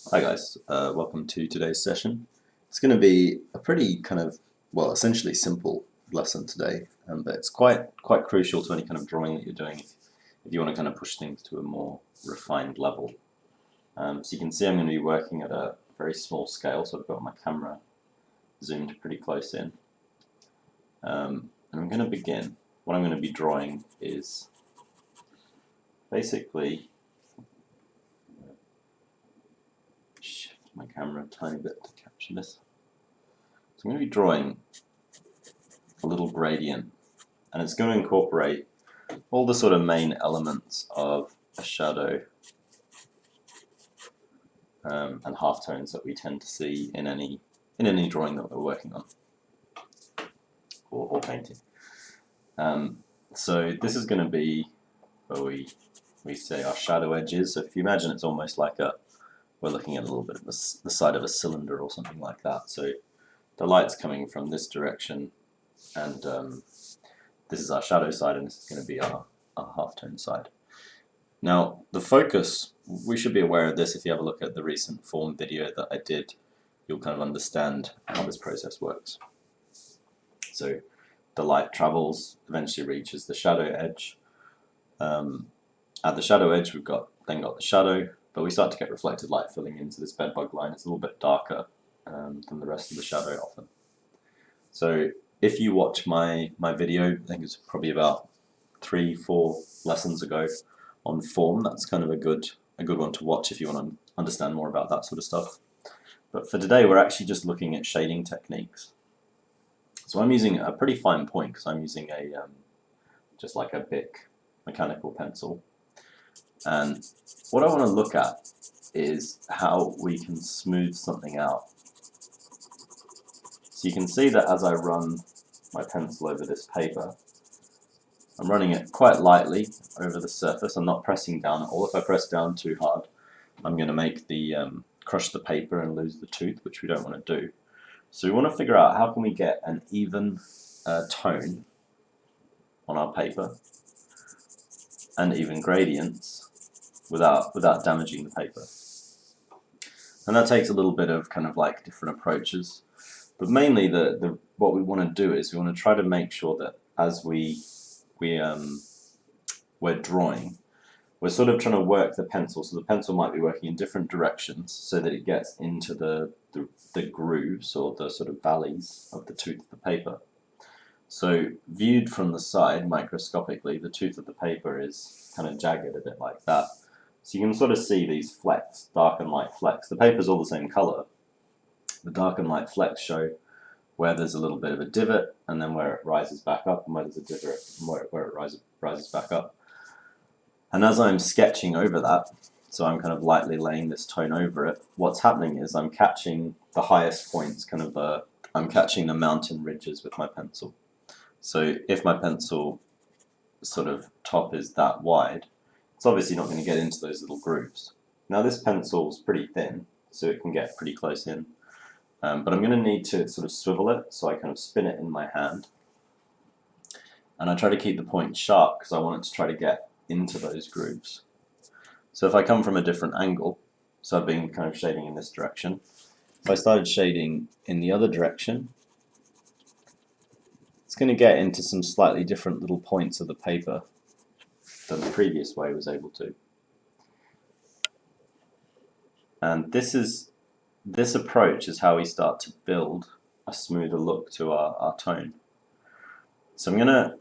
Hi guys, welcome to today's session. It's going to be a pretty well, essentially simple lesson today, but it's quite crucial to any kind of drawing that you're doing if you want to kind of push things to a more refined level. So you can see I'm going to be working at a very small scale, so I've got my camera zoomed pretty close in. And I'm going to begin. What I'm going to be drawing is basically shift my camera a tiny bit to capture this. So I'm going to be drawing a little gradient, and it's going to incorporate all the sort of main elements of a shadow and halftones that we tend to see in any drawing that we're working on or painting. So this is going to be where we say our shadow edges. So if you imagine, it's almost like we're looking at a little bit of the side of a cylinder or something like that. So the light's coming from this direction, and this is our shadow side, and this is going to be our halftone side. Now, the focus, we should be aware of this. If you have a look at the recent form video that I did, you'll kind of understand how this process works. So the light travels, eventually reaches the shadow edge. At the shadow edge, we've then got the shadow, but we start to get reflected light filling into this bedbug line. It's a little bit darker than the rest of the shadow often. So if you watch my video, I think it's probably about 3-4 lessons ago on form, that's kind of a good one to watch if you want to understand more about that sort of stuff. But for today, we're actually just looking at shading techniques. So I'm using a pretty fine point because I'm using just like a Bic mechanical pencil. And what I want to look at is how we can smooth something out. So you can see that as I run my pencil over this paper, I'm running it quite lightly over the surface. I'm not pressing down at all. If I press down too hard, I'm going to make the crush the paper and lose the tooth, which we don't want to do. So we want to figure out how can we get an even tone on our paper and even gradients without damaging the paper. And that takes a little bit of kind of like different approaches. But mainly what we want to do is we want to try to make sure that as we're drawing, we're sort of trying to work the pencil. So the pencil might be working in different directions so that it gets into the grooves or the sort of valleys of the tooth of the paper. So viewed from the side, microscopically, the tooth of the paper is kind of jagged a bit like that. So you can sort of see these flecks, dark and light flecks. The paper's all the same color. The dark and light flecks show where there's a little bit of a divot, and then where it rises back up, and where there's a divot, and where it rises back up. And as I'm sketching over that, so I'm kind of lightly laying this tone over it, what's happening is I'm catching the highest points, I'm catching the mountain ridges with my pencil. So if my pencil sort of top is that wide, it's obviously not going to get into those little grooves. Now this pencil's pretty thin, so it can get pretty close in. But I'm going to need to sort of swivel it, so I kind of spin it in my hand. And I try to keep the point sharp because I want it to try to get into those grooves. So if I come from a different angle, so I've been kind of shading in this direction, if I started shading in the other direction, it's going to get into some slightly different little points of the paper than the previous way was able to. And this approach is how we start to build a smoother look to our tone. So I'm going to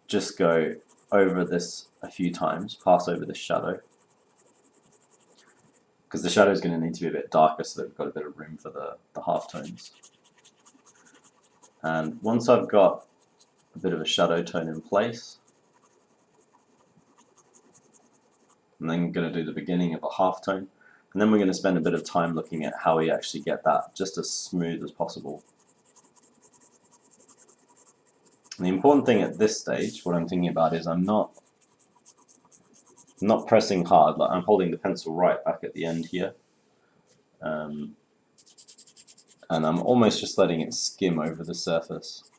just go over this a few times, pass over this shadow, because the shadow is going to need to be a bit darker so that we've got a bit of room for the halftones. And once I've got a bit of a shadow tone in place, I'm then going to do the beginning of a halftone, and then we're going to spend a bit of time looking at how we actually get that just as smooth as possible. And the important thing at this stage, what I'm thinking about is I'm not pressing hard, like I'm holding the pencil right back at the end here. And I'm almost just letting it skim over the surface.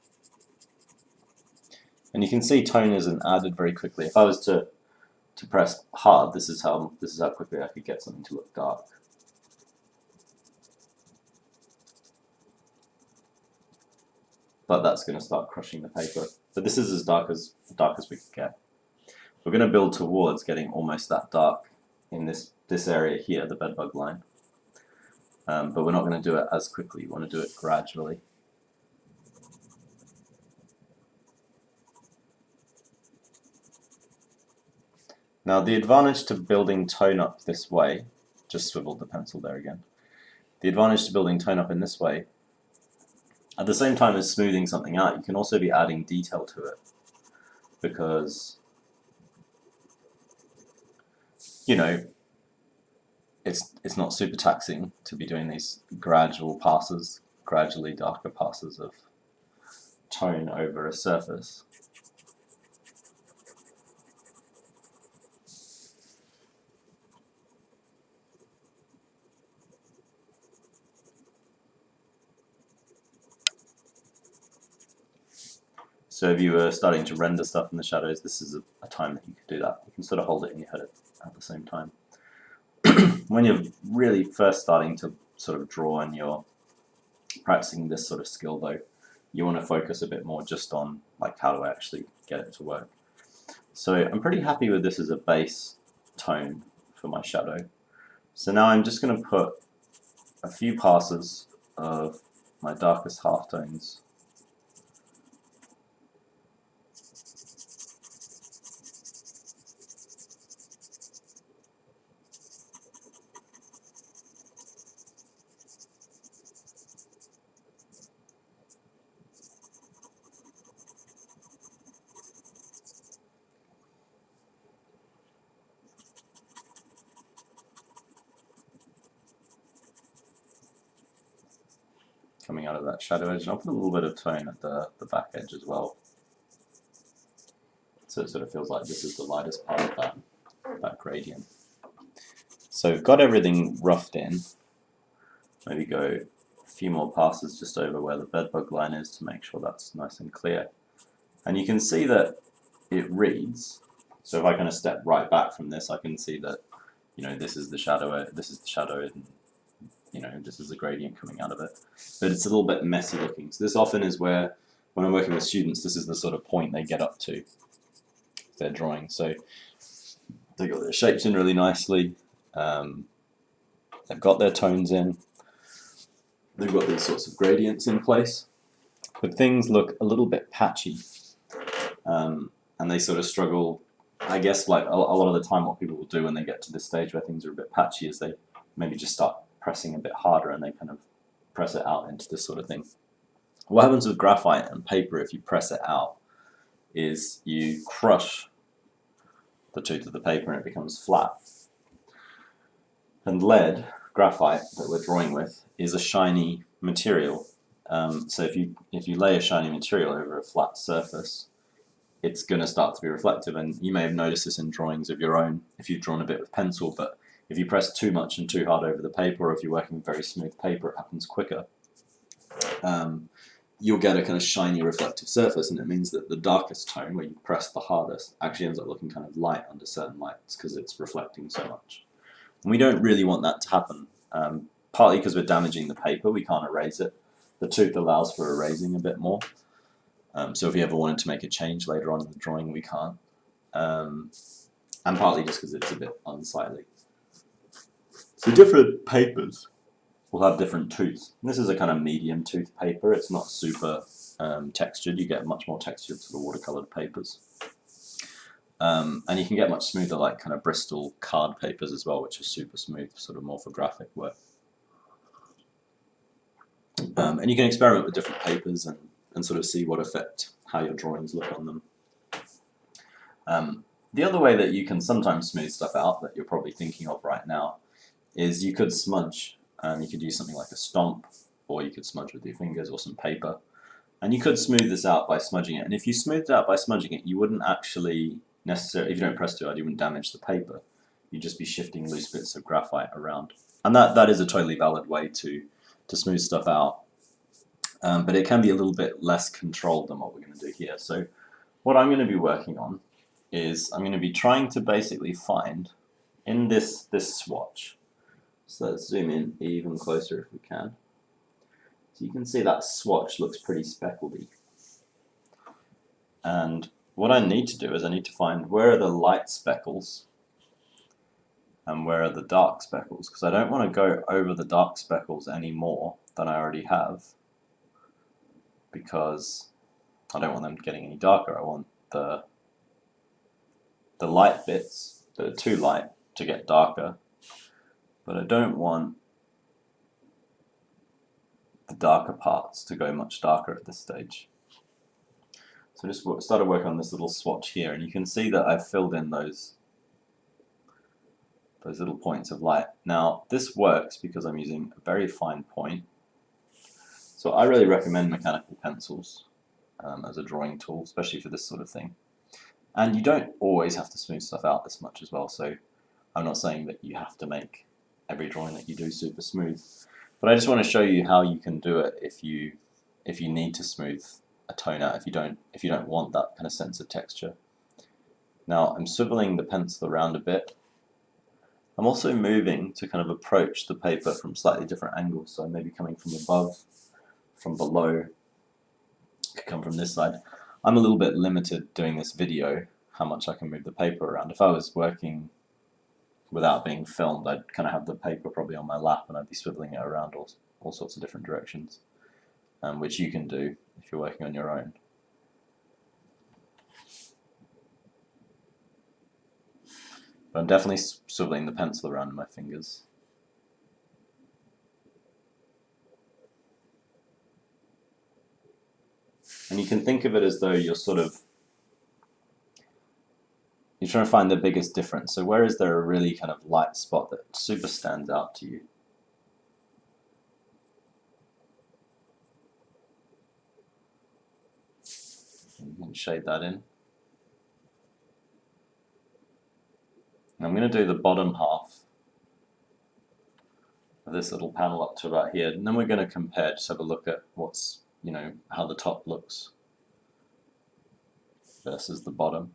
And you can see tone isn't added very quickly. If I was to press hard, this is how quickly I could get something to look dark. but that's going to start crushing the paper. But this is as dark as we could get. We're going to build towards getting almost that dark in this area here, the bedbug line. But we're not going to do it as quickly. We want to do it gradually. Now the advantage to building tone up this way, just swiveled the pencil there again. The advantage to building tone up in this way, at the same time as smoothing something out, you can also be adding detail to it. Because, you know, it's not super taxing to be doing these gradual passes, gradually darker passes of tone over a surface. So if you were starting to render stuff in the shadows, this is a time that you could do that. You can sort of hold it in your head at the same time. When you're really first starting to sort of draw and you're practicing this sort of skill though, you want to focus a bit more just on like how do I actually get it to work. So I'm pretty happy with this as a base tone for my shadow. So now I'm just going to put a few passes of my darkest halftones coming out of that shadow edge, and I'll put a little bit of tone at the back edge as well. So it sort of feels like this is the lightest part of that gradient. So we've got everything roughed in. Maybe go a few more passes just over where the bedbug line is to make sure that's nice and clear. And you can see that it reads. So if I kind of step right back from this, I can see that, you know, this is the shadow, and you know, this is the gradient coming out of it. But it's a little bit messy looking. So this often is where, when I'm working with students, this is the sort of point they get up to their drawing. So they've got their shapes in really nicely. They've got their tones in. They've got these sorts of gradients in place. But things look a little bit patchy. And they sort of struggle, I guess, like a lot of the time what people will do when they get to this stage where things are a bit patchy is they maybe just start pressing a bit harder and they kind of press it out into this sort of thing. What happens with graphite and paper if you press it out is you crush the tooth of the paper and it becomes flat. And lead, graphite that we're drawing with, is a shiny material. So if you lay a shiny material over a flat surface, it's going to start to be reflective, and you may have noticed this in drawings of your own if you've drawn a bit with pencil, but if you press too much and too hard over the paper, or if you're working with very smooth paper, it happens quicker. You'll get a kind of shiny reflective surface, and it means that the darkest tone, where you press the hardest, actually ends up looking kind of light under certain lights because it's reflecting so much. And we don't really want that to happen, partly because we're damaging the paper, we can't erase it. The tooth allows for erasing a bit more. So if you ever wanted to make a change later on in the drawing, we can't. And partly just because it's a bit unsightly. So different papers will have different tooths. And this is a kind of medium tooth paper. It's not super textured. You get much more textured sort of watercoloured papers. And you can get much smoother like kind of Bristol card papers as well, which are super smooth, sort of more for graphic work. And you can experiment with different papers and sort of see what effect, how your drawings look on them. The other way that you can sometimes smooth stuff out that you're probably thinking of right now is you could smudge. You could use something like a stomp, or you could smudge with your fingers or some paper. And you could smooth this out by smudging it. And if you smoothed it out by smudging it, you wouldn't actually necessarily, if you don't press too hard, you wouldn't damage the paper. You'd just be shifting loose bits of graphite around. And that is a totally valid way to smooth stuff out. But it can be a little bit less controlled than what we're going to do here. So what I'm going to be working on is I'm going to be trying to basically find in this swatch. So let's zoom in even closer if we can. So you can see that swatch looks pretty speckledy. And what I need to do is I need to find where are the light speckles and where are the dark speckles, because I don't want to go over the dark speckles any more than I already have, because I don't want them getting any darker. I want the light bits that are too light to get darker, but I don't want the darker parts to go much darker at this stage. So I just started working on this little swatch here, and you can see that I've filled in those little points of light. Now this works because I'm using a very fine point, so I really recommend mechanical pencils as a drawing tool, especially for this sort of thing. And you don't always have to smooth stuff out this much as well, so I'm not saying that you have to make every drawing that you do super smooth, but I just want to show you how you can do it if you need to smooth a tone out, if you don't want that kind of sense of texture. Now I'm swiveling the pencil around a bit. I'm also moving to kind of approach the paper from slightly different angles, so maybe coming from above, from below, could come from this side. I'm a little bit limited doing this video, how much I can move the paper around. If I was working without being filmed, I'd kind of have the paper probably on my lap and I'd be swiveling it around all sorts of different directions, which you can do if you're working on your own. But I'm definitely swiveling the pencil around in my fingers. And you can think of it as though you're trying to find the biggest difference. So where is there a really kind of light spot that super stands out to you? You can shade that in. And I'm going to do the bottom half of this little panel up to about here, and then we're going to compare, just have a look at what's, how the top looks versus the bottom.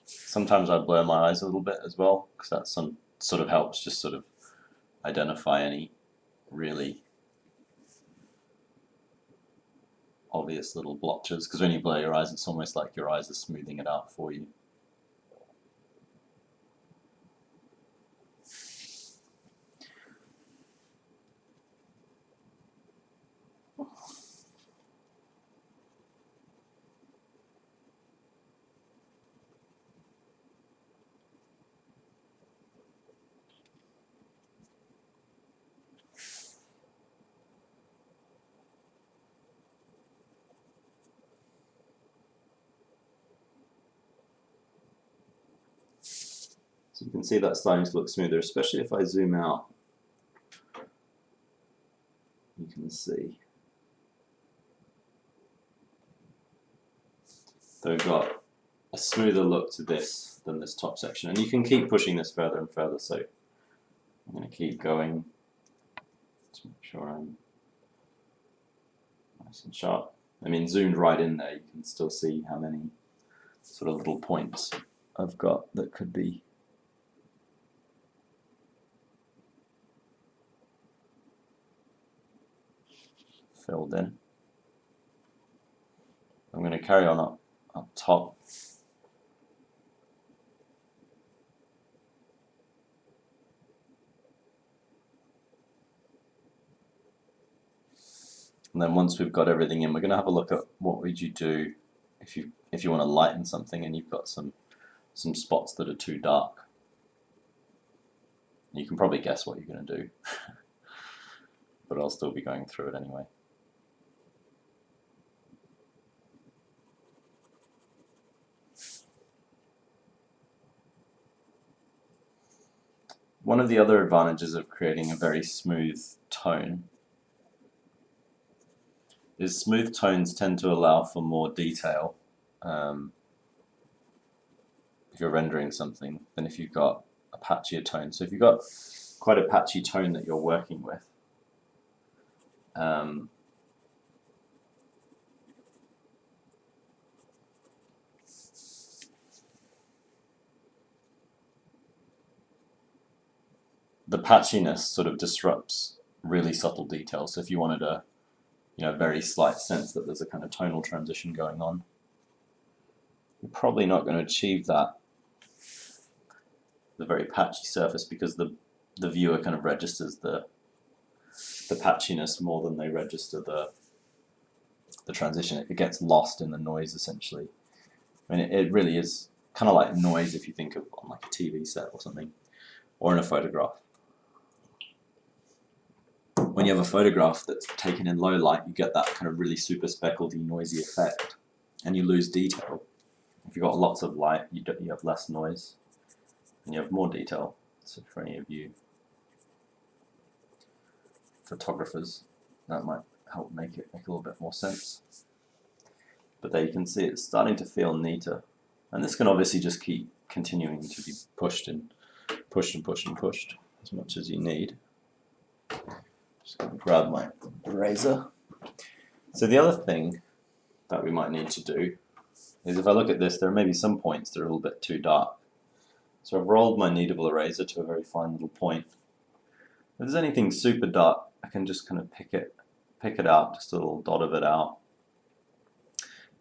Sometimes I blur my eyes a little bit as well, because that sort of helps just sort of identify any really obvious little blotches, because when you blur your eyes, it's almost like your eyes are smoothing it out for you. So you can see that starting to look smoother, especially if I zoom out. You can see. So we've got a smoother look to this than this top section, and you can keep pushing this further and further, so I'm going to keep going to make sure I'm nice and sharp. I mean, zoomed right in there, you can still see how many sort of little points I've got that could be filled in. I'm going to carry on up top. And then once we've got everything in, we're going to have a look at what would you do if you want to lighten something and you've got some spots that are too dark. You can probably guess what you're going to do, but I'll still be going through it anyway. One of the other advantages of creating a very smooth tone is smooth tones tend to allow for more detail if you're rendering something than if you've got a patchier tone. So if you've got quite a patchy tone that you're working with, the patchiness sort of disrupts really subtle details. So if you wanted a very slight sense that there's a kind of tonal transition going on, you're probably not going to achieve that the very patchy surface, because the viewer kind of registers the patchiness more than they register the transition. It gets lost in the noise, essentially. I mean, it really is kind of like noise if you think of on like a TV set or something, or in a photograph. When you have a photograph that's taken in low light, you get that kind of really super speckledy, noisy effect, and you lose detail. If you've got lots of light, you have less noise, and you have more detail. So for any of you photographers, that might help make a little bit more sense. But there you can see it's starting to feel neater, and this can obviously just keep continuing to be pushed and pushed and pushed and pushed as much as you need. Just going to grab my eraser. So the other thing that we might need to do is, if I look at this, there are maybe some points that are a little bit too dark. So I've rolled my kneadable eraser to a very fine little point. If there's anything super dark, I can just kind of pick it out, just a little dot of it out.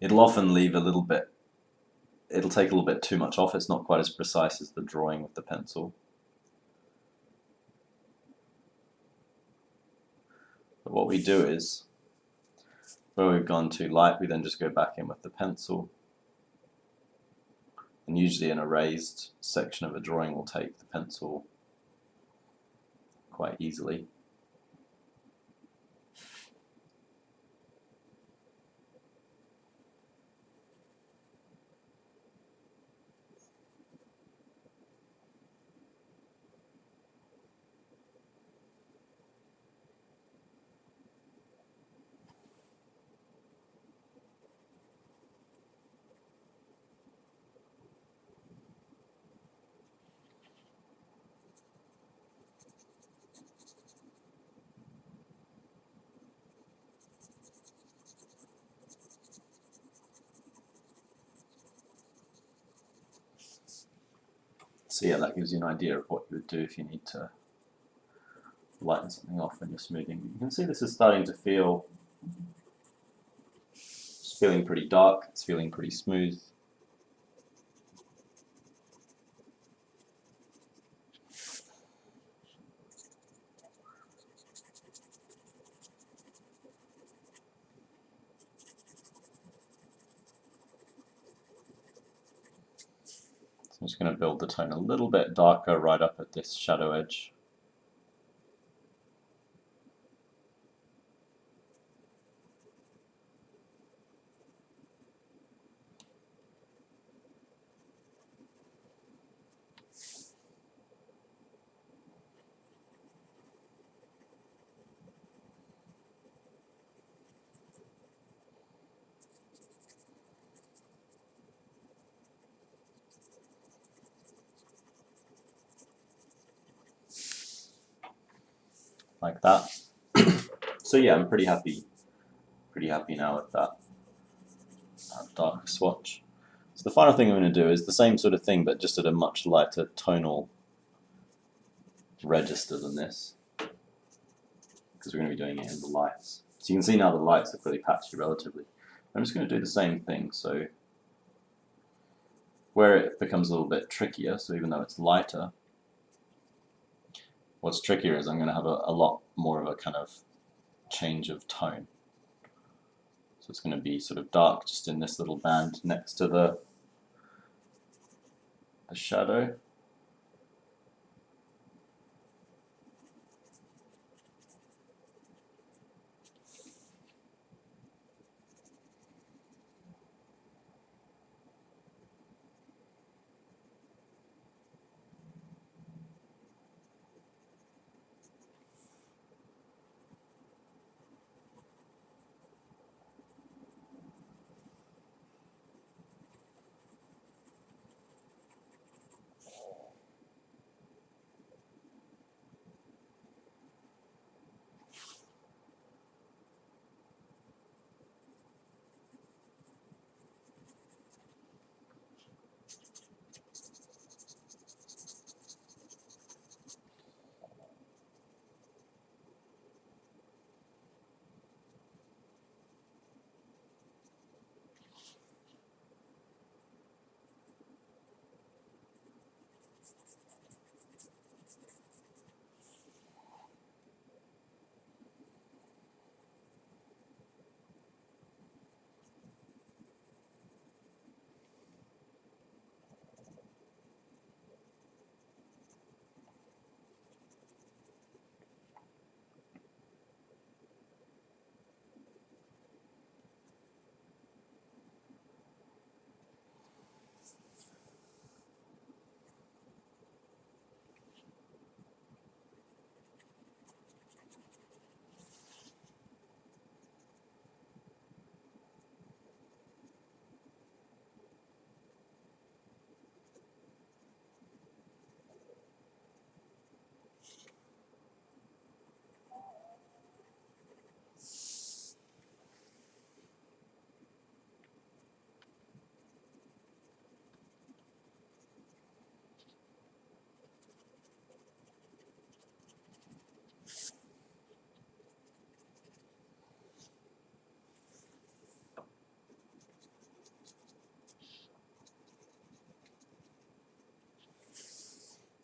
It'll often leave a little bit, it'll take a little bit too much off. It's not quite as precise as the drawing with the pencil. But what we do is, where we've gone too light, we then just go back in with the pencil. And usually an erased section of a drawing will take the pencil quite easily. So yeah, that gives you an idea of what you would do if you need to lighten something off when you're smoothing. You can see this is starting to feel, it's feeling pretty dark, it's feeling pretty smooth. I'm just going to build the tone a little bit darker right up at this shadow edge. Like that. So yeah, I'm pretty happy now with that darker swatch. So the final thing I'm going to do is the same sort of thing, but just at a much lighter tonal register than this, because we're going to be doing it in the lights. So you can see now the lights are pretty patchy relatively. I'm just going to do the same thing. So where it becomes a little bit trickier, so even though it's lighter, what's trickier is I'm going to have a lot more of a kind of change of tone. So it's going to be sort of dark just in this little band next to the shadow.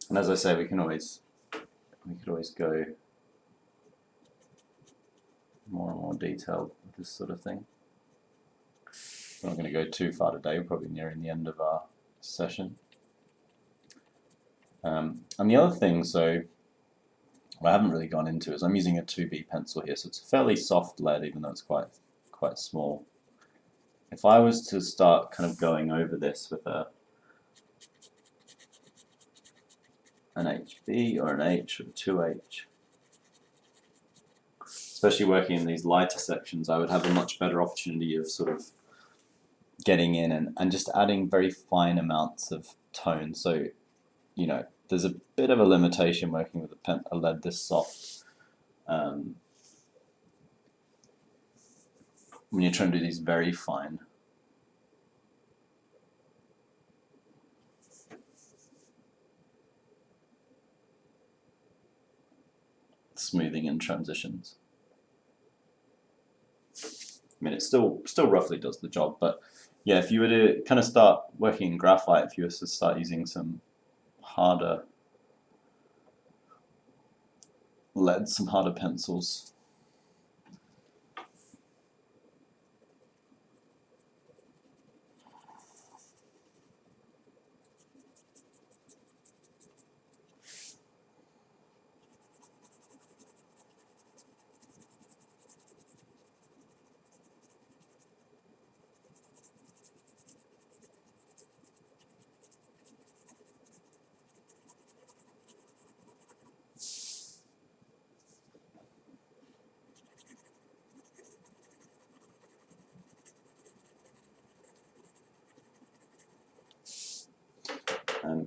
And as I say, we could always go more and more detailed with this sort of thing. We're not going to go too far today, we're probably nearing the end of our session. And the other thing, so I haven't really gone into is I'm using a 2B pencil here, so it's a fairly soft lead, even though it's quite small. If I was to start kind of going over this with an HB or an H or a 2H, especially working in these lighter sections, I would have a much better opportunity of sort of getting in and just adding very fine amounts of tone. So, you know, there's a bit of a limitation working with a lead this soft. When you're trying to do these very fine smoothing and transitions. I mean, it still roughly does the job, but yeah, if you were to kind of start working in graphite, if you were to start using some harder lead, some harder pencils,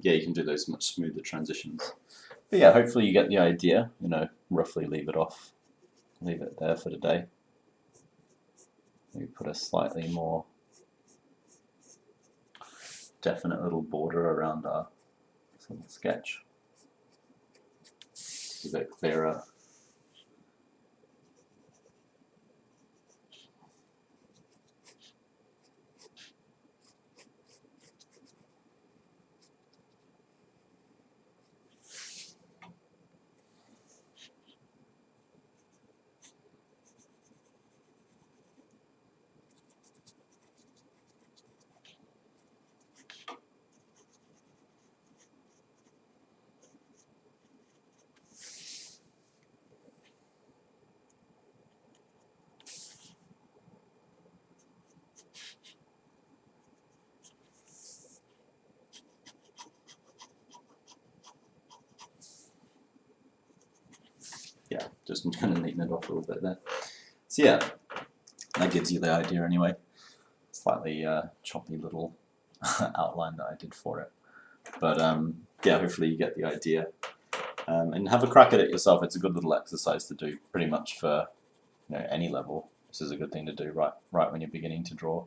yeah, you can do those much smoother transitions. But yeah, hopefully you get the idea, you know, roughly leave it there for today. Maybe put a slightly more definite little border around our little sketch. It's a bit clearer. Yeah, just kind of neaten it off a little bit there. So yeah, that gives you the idea anyway. Slightly choppy little outline that I did for it. But yeah, hopefully you get the idea. And have a crack at it yourself. It's a good little exercise to do pretty much for any level. This is a good thing to do right when you're beginning to draw.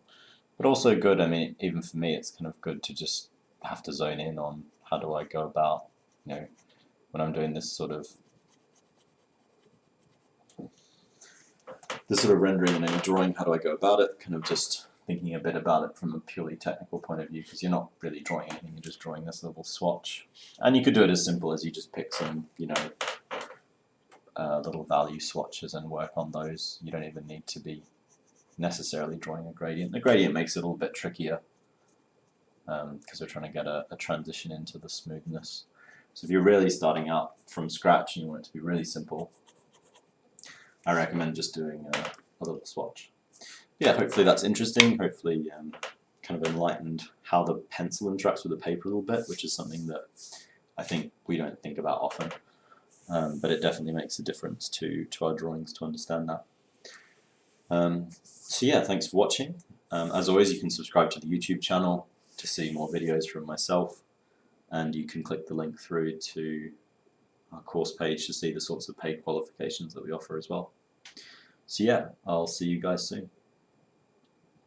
But also good, I mean, even for me, it's kind of good to just have to zone in on how do I go about, when I'm doing this sort of rendering and any drawing, how do I go about it? Kind of just thinking a bit about it from a purely technical point of view, because you're not really drawing anything, you're just drawing this little swatch. And you could do it as simple as you just pick some, little value swatches and work on those. You don't even need to be necessarily drawing a gradient. The gradient makes it a little bit trickier because we're trying to get a transition into the smoothness. So if you're really starting out from scratch and you want it to be really simple, I recommend just doing a little swatch. Yeah, hopefully that's interesting. Hopefully kind of enlightened how the pencil interacts with the paper a little bit, which is something that I think we don't think about often. But it definitely makes a difference to our drawings to understand that. So yeah, thanks for watching. As always, you can subscribe to the YouTube channel to see more videos from myself, and you can click the link through to our course page to see the sorts of paid qualifications that we offer as well. So yeah, I'll see you guys soon.